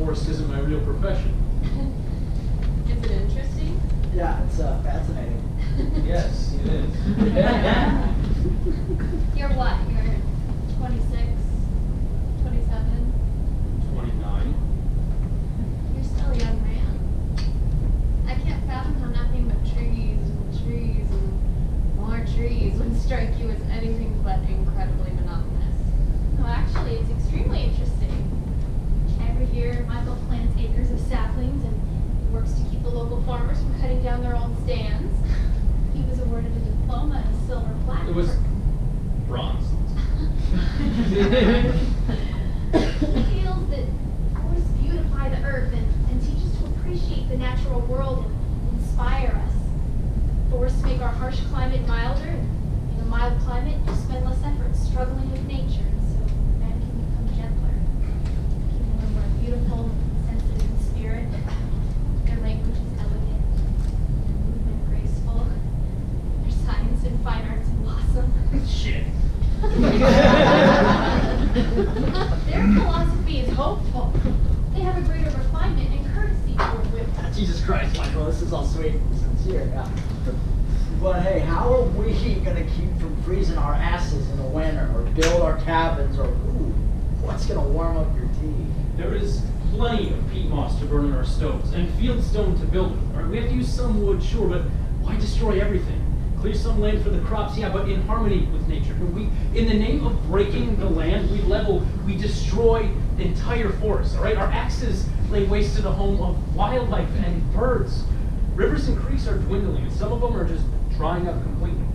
forest isn't my real profession. Is it interesting? Yeah, it's fascinating. Yes, it is. You're what? You're 26, 27? 29. You're still a young man. I can't fathom how nothing but trees and trees and more trees would strike you as anything but incredibly monotonous. No, actually, it's extremely interesting. Every year, Michael plants acres of saplings and works to keep the local farmers from cutting down their own stands. He was awarded a diploma and a silver plaque. It was bronze. He feels that forests beautify the earth and teach us to appreciate the natural world and inspire us. Forests make our harsh climate milder, and in a mild climate, you spend less effort struggling with nature, and so man can become gentler. People are more beautiful, sensitive in spirit. Their language is elegant, their movement graceful, their science and fine arts blossom. Shit. Their philosophy is hopeful. They have a greater refinement and courtesy toward women. Jesus Christ, Michael, this is all sweet and sincere, yeah. But hey, how are we gonna keep from freezing our asses in the winter, or build our cabins, or ooh, what's gonna warm up your tea? There is plenty of peat moss to burn in our stoves, and field stone to build with. Right? We have to use some wood, sure, but why destroy everything? Clear some land for the crops, yeah, but in harmony with nature. In the name of breaking the land, we destroy entire forests, all right? Our axes lay waste to the home of wildlife and birds. Rivers and creeks are dwindling, and some of them are just drying up completely.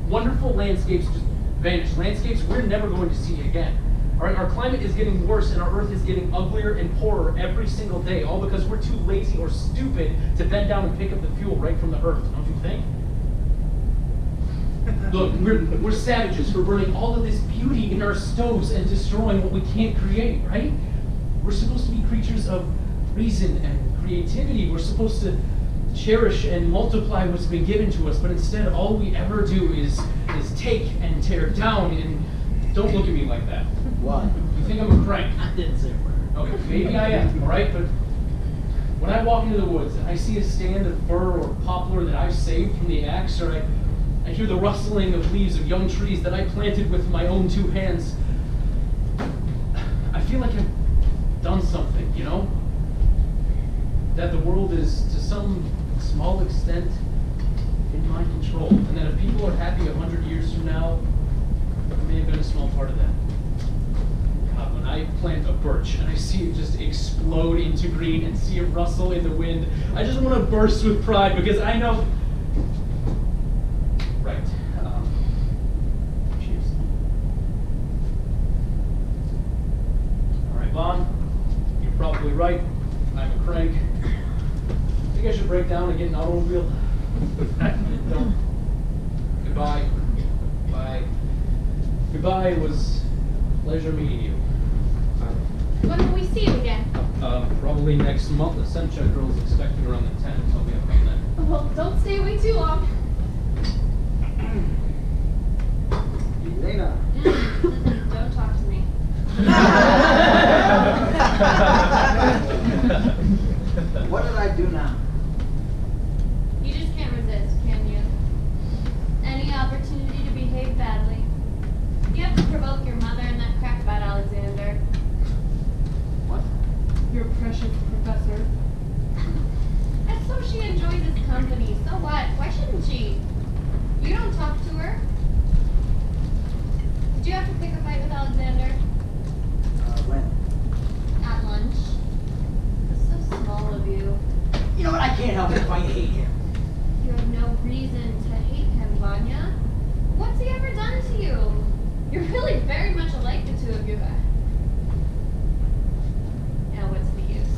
Wonderful landscapes just vanish. Landscapes we're never going to see again. All right, our climate is getting worse, and our earth is getting uglier and poorer every single day, all because we're too lazy or stupid to bend down and pick up the fuel right from the earth, don't you think? Look, we're savages for burning all of this beauty in our stoves and destroying what we can't create, right? We're supposed to be creatures of reason and creativity. We're supposed to cherish and multiply what's been given to us, but instead all we ever do is take and tear down. And don't look at me like that. What? You think I'm a crank? I didn't say a word. Okay, maybe I am, all right? But when I walk into the woods and I see a stand of fir or poplar that I've saved from the axe, or I hear the rustling of leaves of young trees that I planted with my own two hands, I feel like I've done something, you know? That the world is, to some small extent, in my control. And that if people are happy 100 years from now, it may have been a small part of that. God, when I plant a birch and I see it just explode into green and see it rustle in the wind, I just want to burst with pride because I know... Right. Cheers. All right, Vaughn, you're probably right. I'm a crank. Think I should break down and get an automobile? No. Goodbye. Bye. Goodbye. It was a pleasure meeting you. When will we see you again? Probably next month. The Sun Check Girl is expecting around the 10th, so I'll be up on that. Well, don't stay away too long. Elena. Don't talk to me. What did I do now? You just can't resist, can you? Any opportunity to behave badly. You have to provoke your mother and that crap about Alexander. What? Your precious professor. And so she enjoys his company. So what? Why shouldn't she? You don't talk to her. Did you have to pick a fight with Alexander? When? At lunch. It's so small of you. You know what? I can't help it if I hate him. You have no reason to hate him, Vanya. What's he ever done to you? You're really very much alike, the two of you. Now what's the use?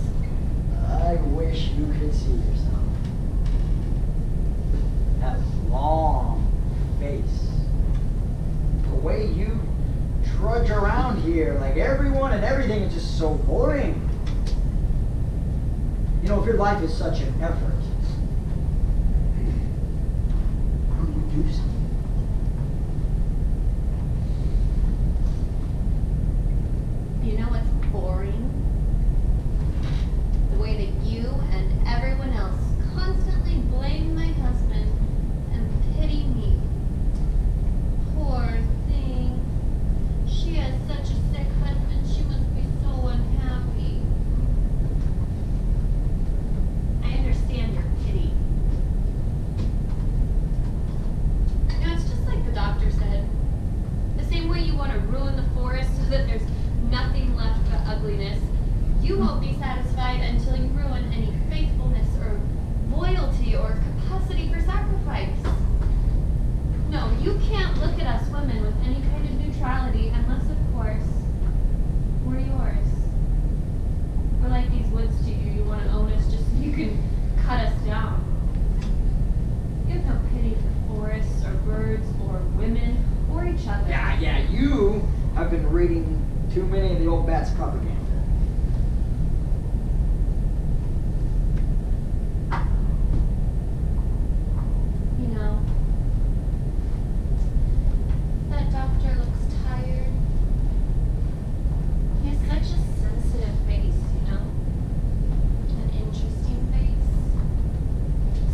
I wish you could see yourself. That long face. The way you trudge around here, like everyone and everything is just so boring. You know, if your life is such an effort, why don't you do something? You know what's boring? You won't be satisfied until you ruin any faithfulness or loyalty or capacity for sacrifice. No, you can't look at us women with any kind of neutrality unless, of course, we're yours. We're like these woods to you. You want to own us just so you can cut us down. You have no pity for forests or birds or women or each other. Yeah, you have been reading too many of the old bat's propaganda. You know, that doctor looks tired. He has such a sensitive face, you know? An interesting face.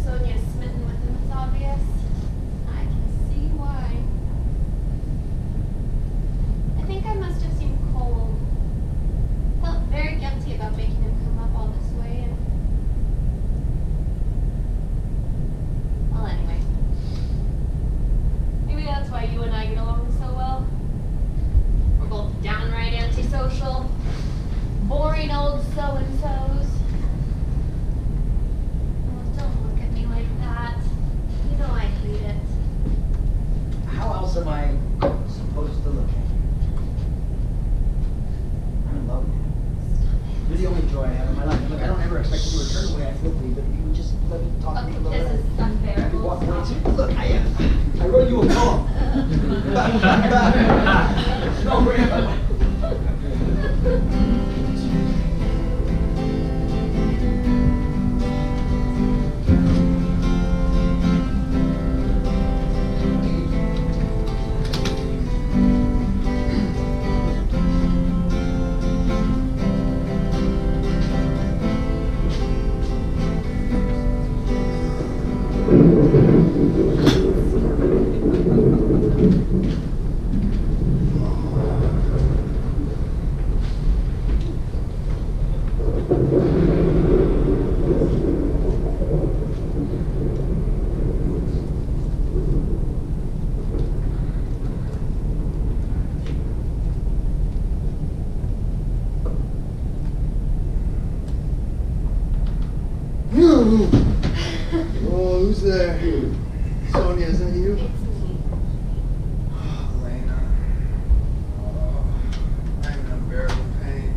Sonya's smitten with him, it's obvious. I can see why. I think I must have seemed cold. Felt very guilty about making him come up all this way, and well, anyway. Maybe that's why you and I get along so well. We're both downright antisocial, boring old so-and-sos. Oh, don't look at me like that. You know I hate it. How else am I supposed to look at you? I'm in love with you. You're the only joy I have in my life. Look, I don't ever expect you to return the way I feel for you, but if you would just let me talk to you a Okay, little this bit. is unbearable. Walk away too. Look, I wrote you a poem. No, Oh, who's there? Sonya, is that you? It's me. Elena. Oh, I'm in unbearable pain.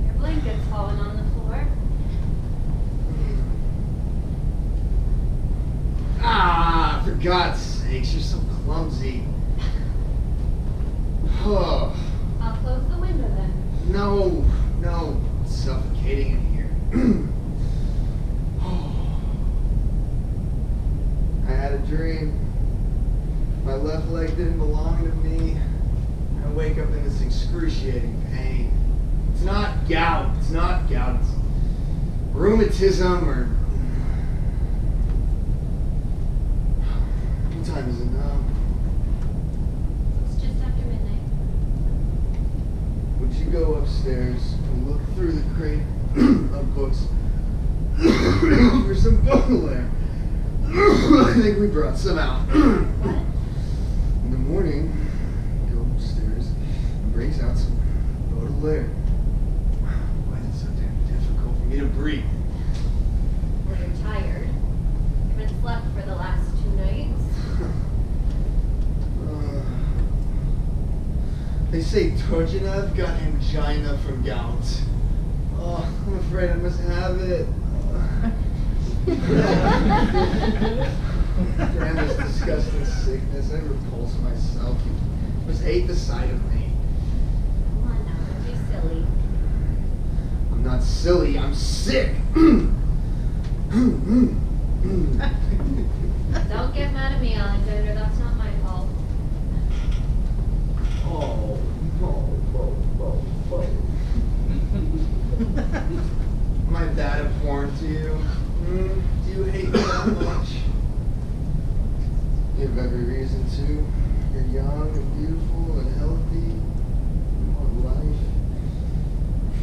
Your blanket's falling on the floor. Ah, for God's sakes, you're so clumsy. Oh, I'll close the window then. no, it's suffocating in here. I had a dream. My left leg didn't belong to me. I wake up in this excruciating pain. It's not gout. It's rheumatism or... What time is it now? It's just after midnight. Would you go upstairs and look through the crate of books for some Baudelaire? I think we brought some out. What? In the morning, go upstairs and brings out some Baudelaire. Why is it so damn difficult for me to breathe? Well, you're tired. You haven't slept for the last 2 nights. They say Turgenev got angina from gout. Oh, I'm afraid I must have it. Damn this disgusting sickness. I repulse myself. You must hate the sight of me. Come on now, don't be silly. I'm not silly, I'm sick. Don't get mad at me, Alexander. That's not my fault. Oh, no. Am I that important to you? Do you hate me that much? You have every reason to. You're young and beautiful and healthy. You want life,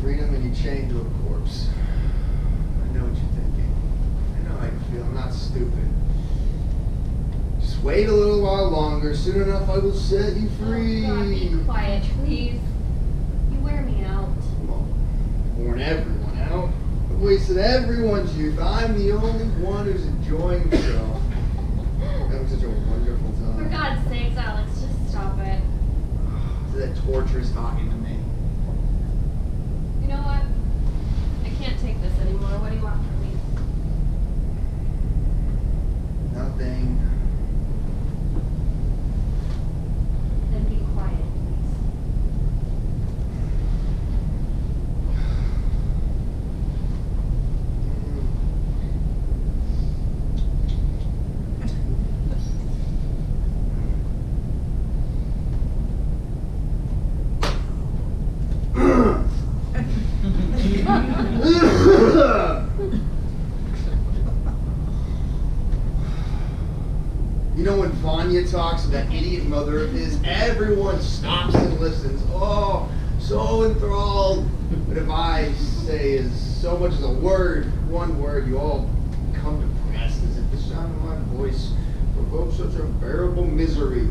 freedom, and you chain to a corpse. I know what you're thinking. I know how you feel. I'm not stupid. Just wait a little while longer. Soon enough, I will set you free. Oh, God, be quiet, please. You wear me out. Come on. wasted everyone's youth. I'm the only one who's enjoying himself. Having such a wonderful time. For God's sakes, Alex, just stop it. That torture's talking to me. You know what? I can't take this anymore. What do you want from me? Nothing. Then be quiet, please. You know, when Vanya talks to that idiot mother of his, everyone stops and listens. Oh, so enthralled. But if I say as so much as a word, one word, you all become depressed, as if the sound of my voice provokes such unbearable misery.